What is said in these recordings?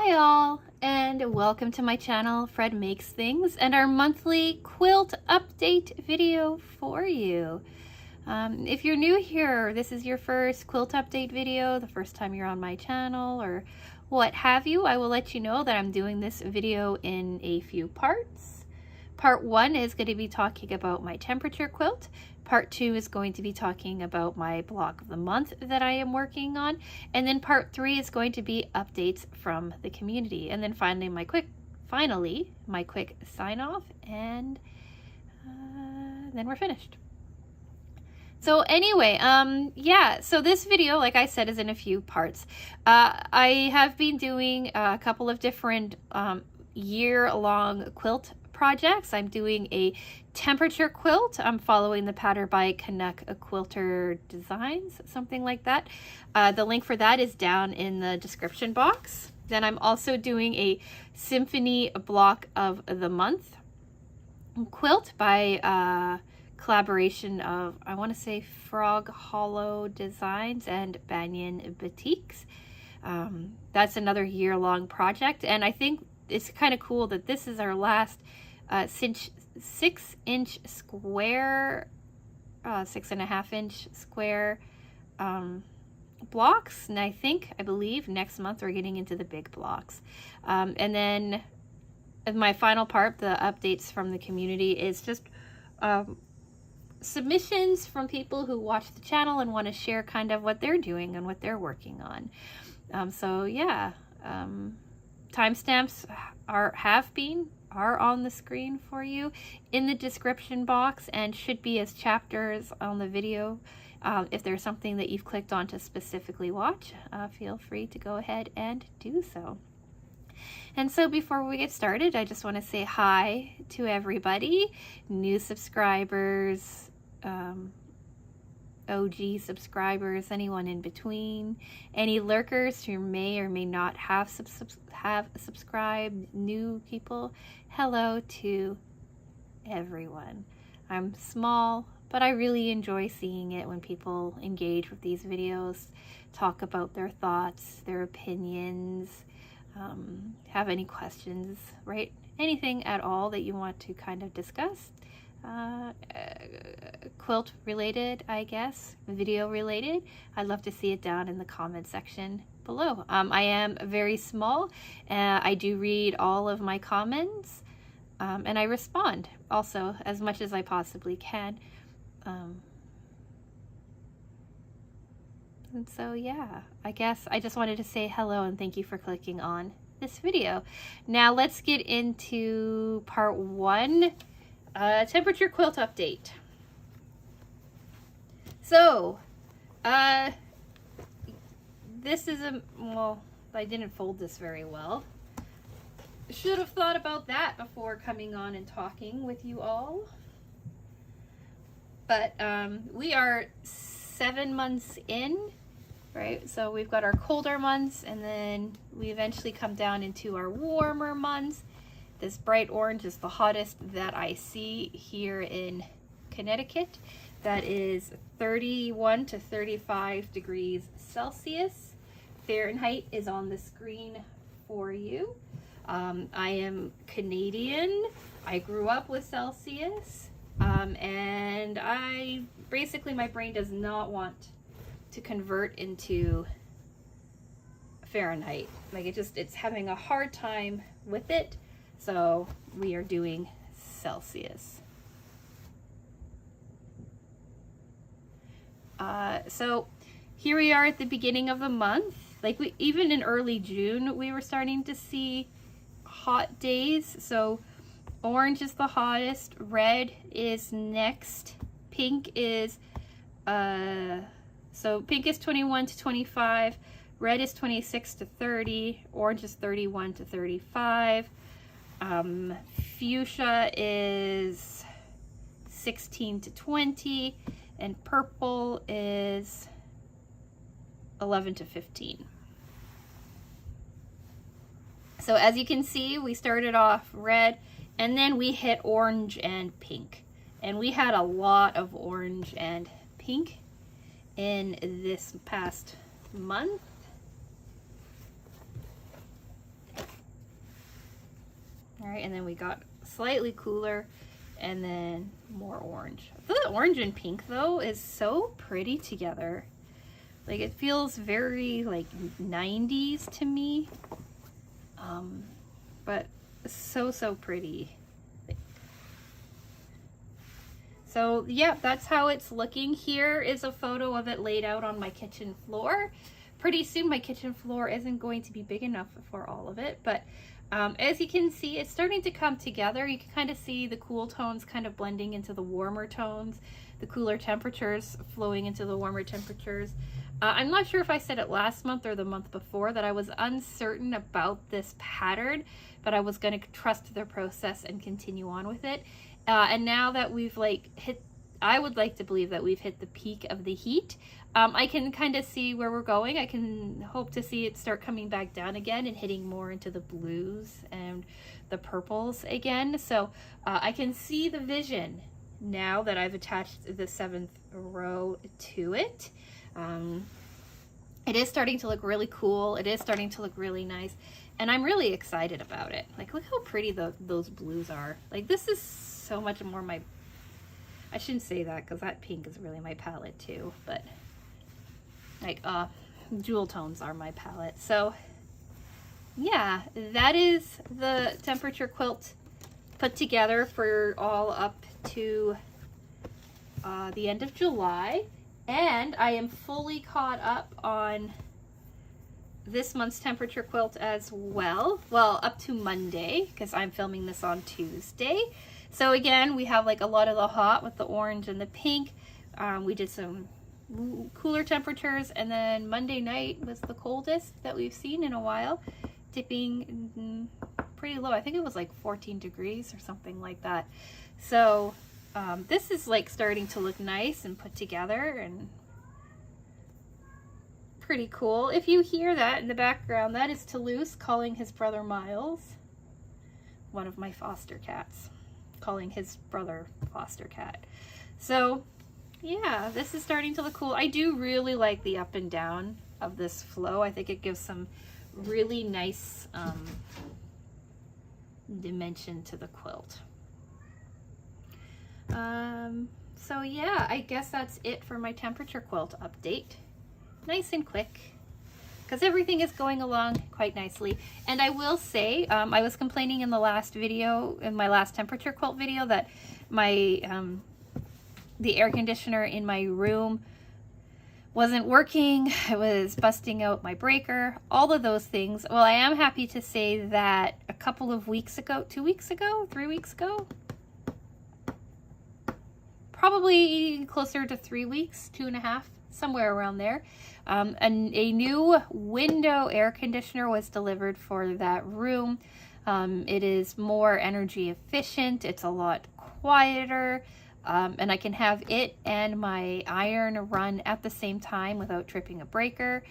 Hi all, and welcome to my channel, Fred Makes Things, and our monthly quilt update video for you. If you're new here, this is your first quilt update video, the first time you're on my channel, or what have you, I will let you know that I'm doing this video in a few parts. Part 1 is going to be talking about my temperature quilt. Part 2 is going to be talking about my block of the month that I am working on. And then part 3 is going to be updates from the community. And then finally my quick sign off, and then we're finished. So anyway, so this video, like I said, is in a few parts. I have been doing a couple of different year-long quilt projects. I'm doing a temperature quilt. I'm following the pattern by Canuck Quilter Designs, something like that. The link for that is down in the description box. Then I'm also doing a Symphony Block of the Month quilt by collaboration of, I want to say, Frog Hollow Designs and Banyan Batiks. That's another year-long project, and I think it's kind of cool that this is our last 6-inch square, 6.5-inch square blocks, and I believe next month we're getting into the big blocks. And then my final part, the updates from the community, is just submissions from people who watch the channel and want to share kind of what they're doing and what they're working on. Timestamps are on the screen for you in the description box and should be as chapters on the video. If there's something that you've clicked on to specifically watch, feel free to go ahead and do so. And so before we get started, I just want to say hi to everybody, new subscribers, OG subscribers, anyone in between, any lurkers who may or may not have subscribed, new people. Hello to everyone. I'm small, but I really enjoy seeing it when people engage with these videos, talk about their thoughts, their opinions, have any questions, right? Anything at all that you want to kind of discuss. Quilt related, I guess, video related, I'd love to see it down in the comment section below. I am very small. I do read all of my comments, and I respond also as much as I possibly can. And so yeah, I guess I just wanted to say hello and thank you for clicking on this video. Now let's get into part 1. Temperature quilt update. So, this is I didn't fold this very well. Should have thought about that before coming on and talking with you all. But we are 7 months in, right? So we've got our colder months, and then we eventually come down into our warmer months. This bright orange is the hottest that I see here in Connecticut. That is 31 to 35 degrees Celsius. Fahrenheit is on the screen for you. I am Canadian. I grew up with Celsius. And my brain does not want to convert into Fahrenheit. Like it's having a hard time with it. So we are doing Celsius. So here we are at the beginning of the month. Like even in early June, we were starting to see hot days. So orange is the hottest, red is next, pink is, pink is 21 to 25, red is 26 to 30, orange is 31 to 35. Fuchsia is 16 to 20, and purple is 11 to 15. So as you can see, we started off red, and then we hit orange and pink. And we had a lot of orange and pink in this past month. All right, and then we got slightly cooler, and then more orange. The orange and pink though is so pretty together. Like it feels very like 90s to me, but so pretty. So yeah, that's how it's looking. Here is a photo of it laid out on my kitchen floor. Pretty soon my kitchen floor isn't going to be big enough for all of it, but as you can see, it's starting to come together. You can kind of see the cool tones kind of blending into the warmer tones, the cooler temperatures flowing into the warmer temperatures. I'm not sure if I said it last month or the month before that I was uncertain about this pattern, but I was going to trust the process and continue on with it. And now that we've like hit, I would like to believe that we've hit the peak of the heat. I can kind of see where we're going. I can hope to see it start coming back down again and hitting more into the blues and the purples again. So I can see the vision now that I've attached the 7th row to it. It is starting to look really cool. It is starting to look really nice. And I'm really excited about it. Like, look how pretty those blues are. Like, this is so much more my... I shouldn't say that because that pink is really my palette too. But, like, jewel tones are my palette. So, yeah, that is the temperature quilt put together for all up to the end of July. And I am fully caught up on this month's temperature quilt as well. Well, up to Monday, because I'm filming this on Tuesday. So again, we have like a lot of the hot with the orange and the pink. We did some cooler temperatures, and then Monday night was the coldest that we've seen in a while, dipping pretty low. I think it was like 14 degrees or something like that. So this is like starting to look nice and put together and pretty cool. If you hear that in the background, that is Toulouse calling his brother Miles, one of my foster cats, calling his brother foster cat. So yeah, this is starting to look cool. I do really like the up and down of this flow. I think it gives some really nice dimension to the quilt. So yeah, I guess that's it for my temperature quilt update. Nice and quick, because everything is going along quite nicely. And I will say, I was complaining in the last video, in my last temperature quilt video, that my the air conditioner in my room wasn't working. I was busting out my breaker, all of those things. Well, I am happy to say that a couple of weeks ago, 2 weeks ago, 3 weeks ago, probably closer to 3 weeks, 2.5, somewhere around there. And a new window air conditioner was delivered for that room. It is more energy efficient. It's a lot quieter. And I can have it and my iron run at the same time without tripping a breaker.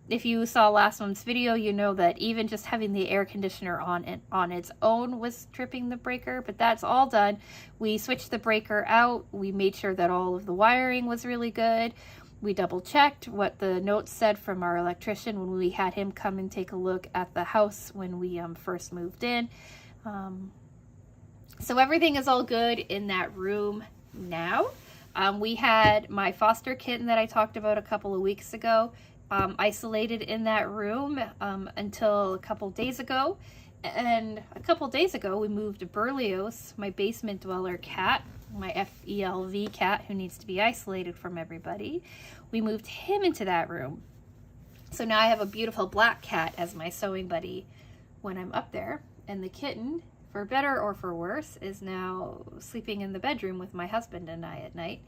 If you saw last month's video, you know that even just having the air conditioner on its own was tripping the breaker, but that's all done. We switched the breaker out. We made sure that all of the wiring was really good. We double checked what the notes said from our electrician when we had him come and take a look at the house when we first moved in. So everything is all good in that room now. We had my foster kitten that I talked about a couple of weeks ago isolated in that room until a couple days ago. And a couple days ago, we moved Berlioz, my basement dweller cat, my FELV cat who needs to be isolated from everybody. We moved him into that room. So now I have a beautiful black cat as my sewing buddy when I'm up there. And the kitten, for better or for worse, is now sleeping in the bedroom with my husband and I at night.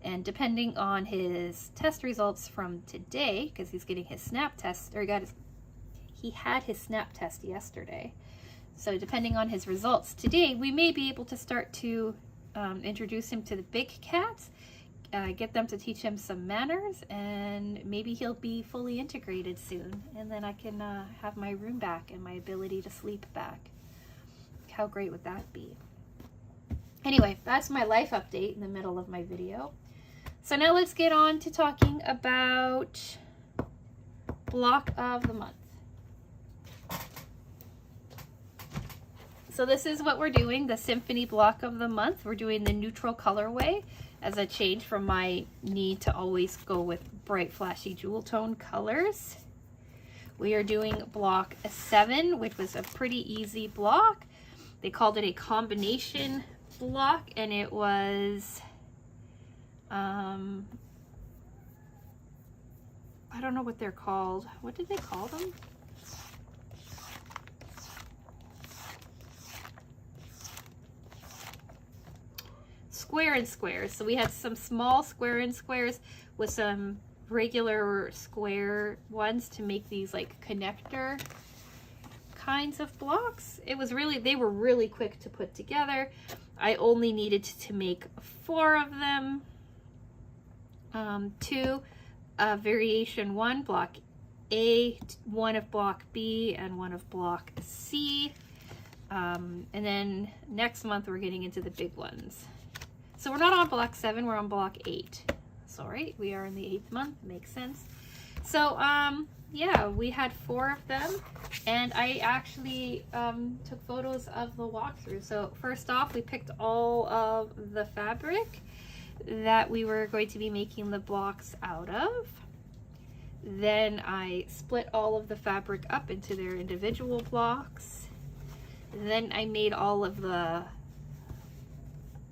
And depending on his test results from today, because he's getting his SNAP test, or he had his SNAP test yesterday. So depending on his results today, we may be able to start to introduce him to the big cats, get them to teach him some manners, and maybe he'll be fully integrated soon. And then I can have my room back and my ability to sleep back. How great would that be? Anyway, that's my life update in the middle of my video. So now let's get on to talking about block of the month. So this is what we're doing, the Symphony Block of the month. We're doing the neutral colorway as a change from my need to always go with bright, flashy jewel tone colors. We are doing block 7, which was a pretty easy block. They called it a combination block, and it was, I don't know what they're called. What did they call them? Square and squares. So we had some small square and squares with some regular square ones to make these like connector kinds of blocks. It was really, they were really quick to put together. I only needed to make 4 of them. 2 variation 1, block A, 1 of block B, and 1 of block C. And then next month we're getting into the big ones. So we're not on block 7, we're on block 8. Sorry, we are in the 8th month, makes sense. So yeah, we had 4 of them, and I actually took photos of the walkthrough. So first off, we picked all of the fabric that we were going to be making the blocks out of. Then I split all of the fabric up into their individual blocks. Then I made all of the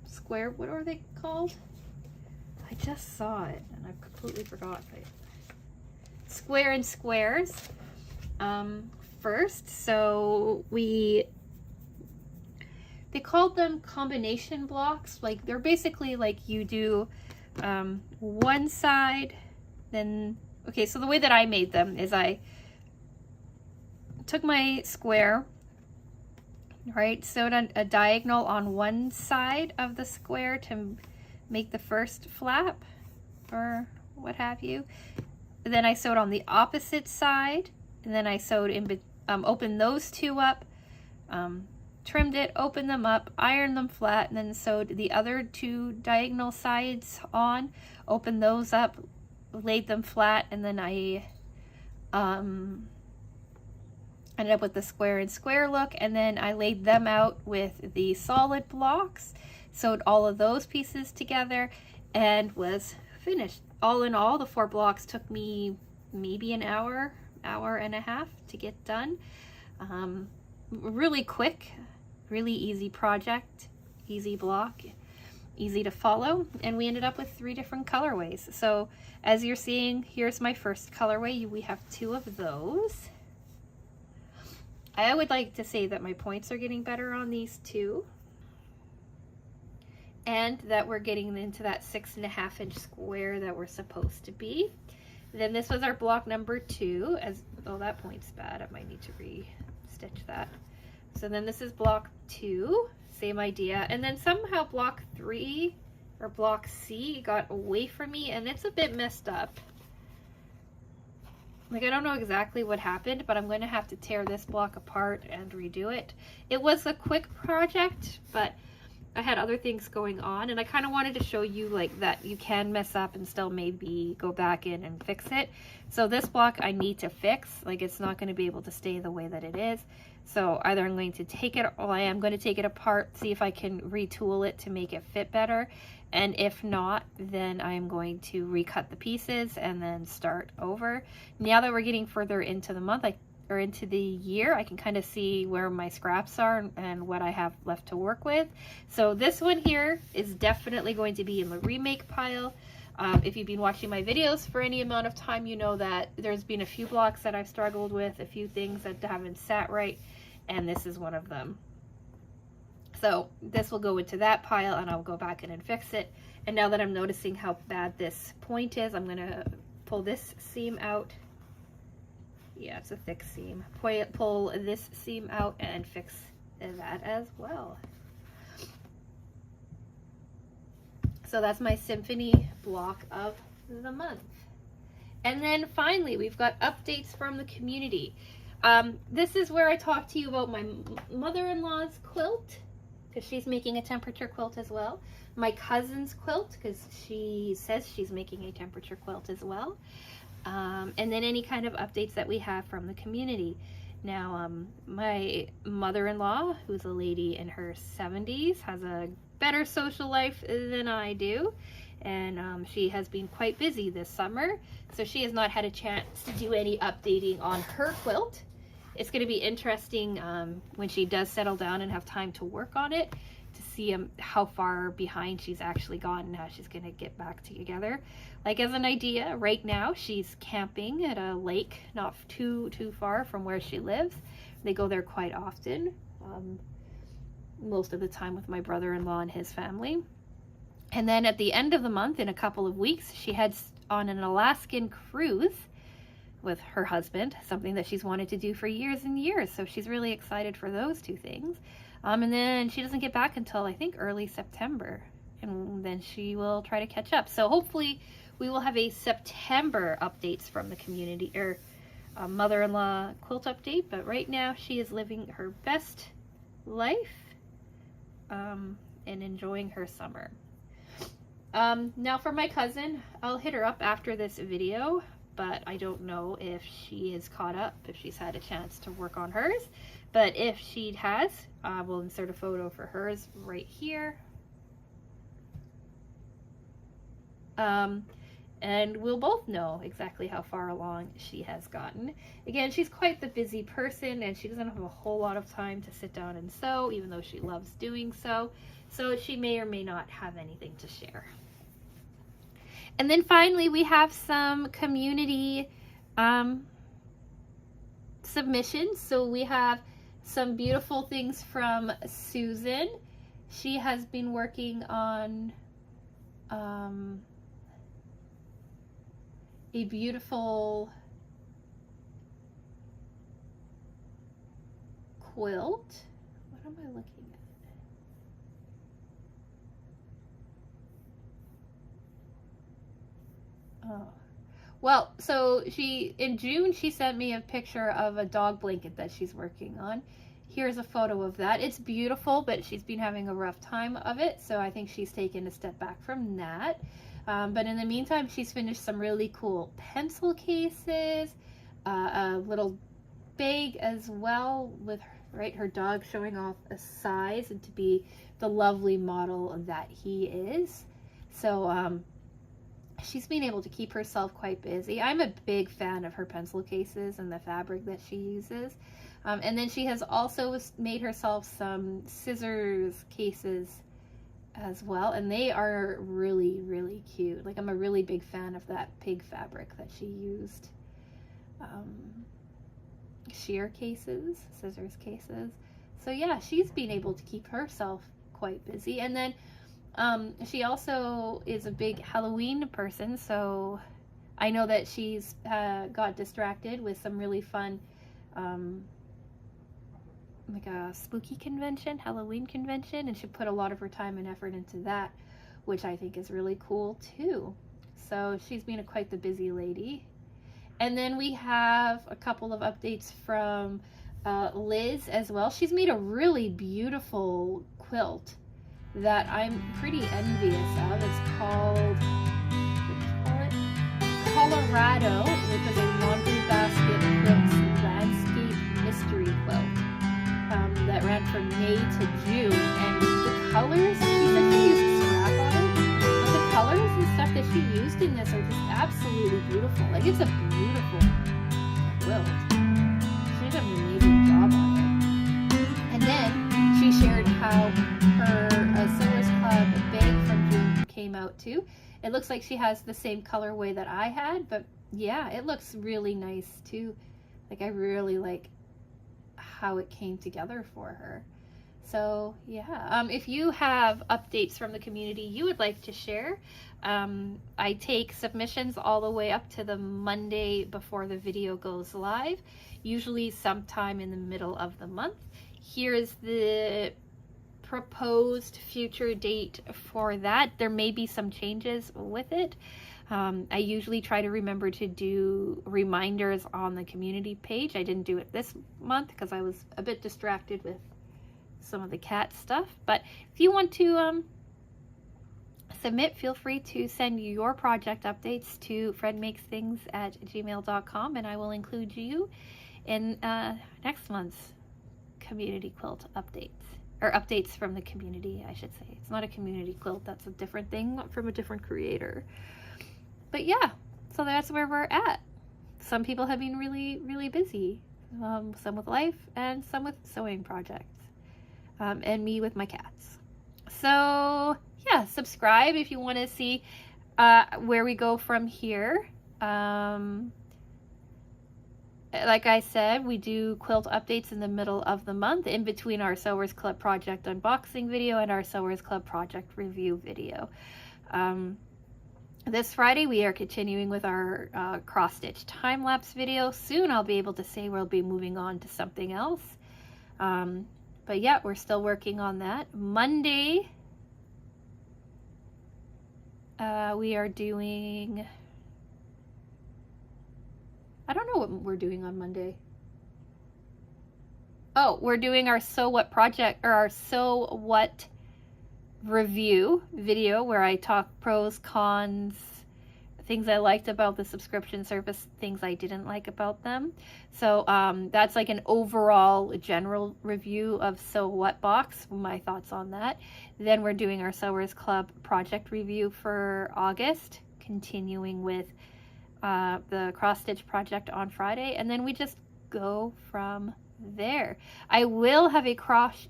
square, what are they called? I just saw it and I completely forgot. Square and squares first. So they called them combination blocks. Like they're basically like you do one side, then, okay, so the way that I made them is I took my square, right, sewed a diagonal on one side of the square to make the first flap or what have you. And then I sewed on the opposite side, and then I sewed in, opened those 2 up, trimmed it, opened them up, ironed them flat, and then sewed the other 2 diagonal sides on, opened those up, laid them flat, and then I ended up with the square and square look, and then I laid them out with the solid blocks, sewed all of those pieces together, and was finished. All in all, the 4 blocks took me maybe an hour and a half to get done. Really quick, really easy project, easy block, easy to follow, and we ended up with 3 different colorways. So as you're seeing, here's my first colorway. We have 2 of those. I would like to say that my points are getting better on these 2, and that we're getting into that 6.5 inch square that we're supposed to be. Then this was our block number 2. As oh, that point's bad. I might need to re-stitch that. So then this is block 2, same idea. And then somehow block 3 or block C got away from me, and it's a bit messed up. Like, I don't know exactly what happened, but I'm going to have to tear this block apart and redo it. It was a quick project, but I had other things going on, and I kind of wanted to show you like that you can mess up and still maybe go back in and fix it. So this block I need to fix. Like, it's not going to be able to stay the way that it is. So either I'm going to take it, or I am going to take it apart, see if I can retool it to make it fit better. And if not, then I'm going to recut the pieces and then start over. Now that we're getting further into the month, or into the year, I can kind of see where my scraps are and what I have left to work with. So this one here is definitely going to be in the remake pile. If you've been watching my videos for any amount of time, you know that there's been a few blocks that I've struggled with, a few things that haven't sat right, and this is one of them. So this will go into that pile, and I'll go back in and fix it. And now that I'm noticing how bad this point is, I'm gonna pull this seam out. Yeah, it's a thick seam. Pull this seam out and fix that as well. So that's my Symphony block of the month. And then finally, we've got updates from the community. This is where I talk to you about my mother-in-law's quilt, because she's making a temperature quilt as well. My cousin's quilt, because she says she's making a temperature quilt as well. And then any kind of updates that we have from the community. Now, my mother-in-law, who's a lady in her 70s, has a better social life than I do, and she has been quite busy this summer, so she has not had a chance to do any updating on her quilt. It's going to be interesting when she does settle down and have time to work on it, to see how far behind she's actually gone and how she's going to get back together. Like, as an idea, right now she's camping at a lake not too far from where she lives. They go there quite often, most of the time with my brother-in-law and his family. And then at the end of the month, in a couple of weeks, she heads on an Alaskan cruise with her husband, something that she's wanted to do for years and years. So she's really excited for those two things. And then she doesn't get back until, I think, early September. And then she will try to catch up. So hopefully we will have a September updates from the community, or mother-in-law quilt update. But right now she is living her best life and enjoying her summer. Now for my cousin, I'll hit her up after this video, but I don't know if she is caught up, if she's had a chance to work on hers. But if she has, we'll insert a photo for hers right here. And we'll both know exactly how far along she has gotten. Again, she's quite the busy person, and she doesn't have a whole lot of time to sit down and sew, even though she loves doing so. So she may or may not have anything to share. And then finally, we have some community submissions. So we have some beautiful things from Susan. She has been working on a beautiful quilt. What am I looking at? Oh, well, so in June, she sent me a picture of a dog blanket that she's working on. Here's a photo of that. It's beautiful, but she's been having a rough time of it, so I think she's taken a step back from that. But in the meantime, she's finished some really cool pencil cases, a little bag as well with her dog showing off a size and to be the lovely model that he is. So she's been able to keep herself quite busy. I'm a big fan of her pencil cases and the fabric that she uses. And then she has also made herself some scissors cases as well, and they are really, really cute. Like, I'm a really big fan of that pig fabric that she used. Shear cases, scissors cases. So yeah, she's been able to keep herself quite busy. And then she also is a big Halloween person, so I know that she's got distracted with some really fun like a spooky convention, Halloween convention, and she put a lot of her time and effort into that, which I think is really cool too. So she's been quite the busy lady. And then we have a couple of updates from Liz as well. She's made a really beautiful quilt that I'm pretty envious of. It's called, Colorado, which is a laundry basket quilt landscape mystery quilt that ran from May to June. And the colors, she said she used scrap on it, but the colors and stuff that she used in this are just absolutely beautiful. Like, it's a beautiful quilt. She did an amazing job on it. And then she shared how her Sewers Club bag from June came out too. It looks like she has the same colorway that I had, but yeah, it looks really nice too. Like, I really like how it came together for her. So yeah, if you have updates from the community you would like to share, I take submissions all the way up to the Monday before the video goes live, usually sometime in the middle of the month. Here's the proposed future date for that. There may be some changes with it. I usually try to remember to do reminders on the community page. I didn't do it this month because I was a bit distracted with some of the cat stuff. But if you want to submit, feel free to send your project updates to fredmakesthings@gmail.com, and I will include you in next month's community quilt updates, or updates from the community, I should say. It's not a community quilt, that's a different thing from a different creator. But yeah, so that's where we're at. Some people have been really, really busy. Some with life and some with sewing projects. And me with my cats. So yeah, subscribe if you want to see where we go from here. Like I said, we do quilt updates in the middle of the month, in between our Sewers Club project unboxing video and our Sewers Club project review video. This Friday we are continuing with our cross-stitch time-lapse video. Soon I'll be able to say we'll be moving on to something else. But yeah, we're still working on that. Monday, we are doing... I don't know what we're doing on Monday. Oh, we're doing our So What project, or our So What review video, where I talk pros, cons, things I liked about the subscription service, things I didn't like about them. So that's like an overall general review of So What box, my thoughts on that. Then we're doing our Sewers Club project review for August, continuing with the cross-stitch project on Friday, and then we just go from there. I will have a crochet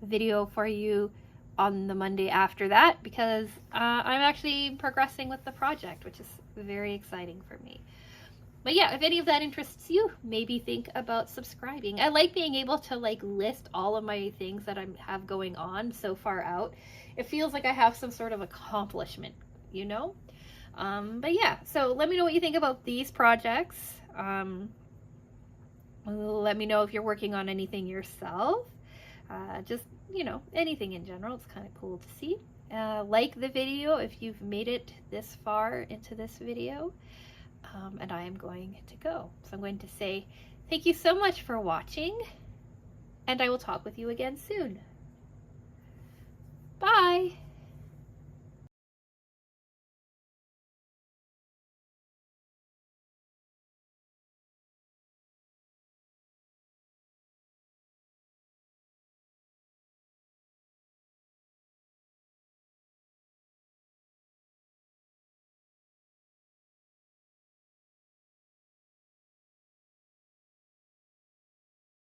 video for you on the Monday after that, because I'm actually progressing with the project, which is very exciting for me. But yeah, if any of that interests you, maybe think about subscribing. I like being able to like list all of my things that I have going on so far out. It feels like I have some sort of accomplishment, you know? But yeah, so let me know what you think about these projects. Let me know if you're working on anything yourself. Just, you know, anything in general. It's kind of cool to see. Like the video if you've made it this far into this video. And I am going to go. So I'm going to say thank you so much for watching, and I will talk with you again soon. Bye!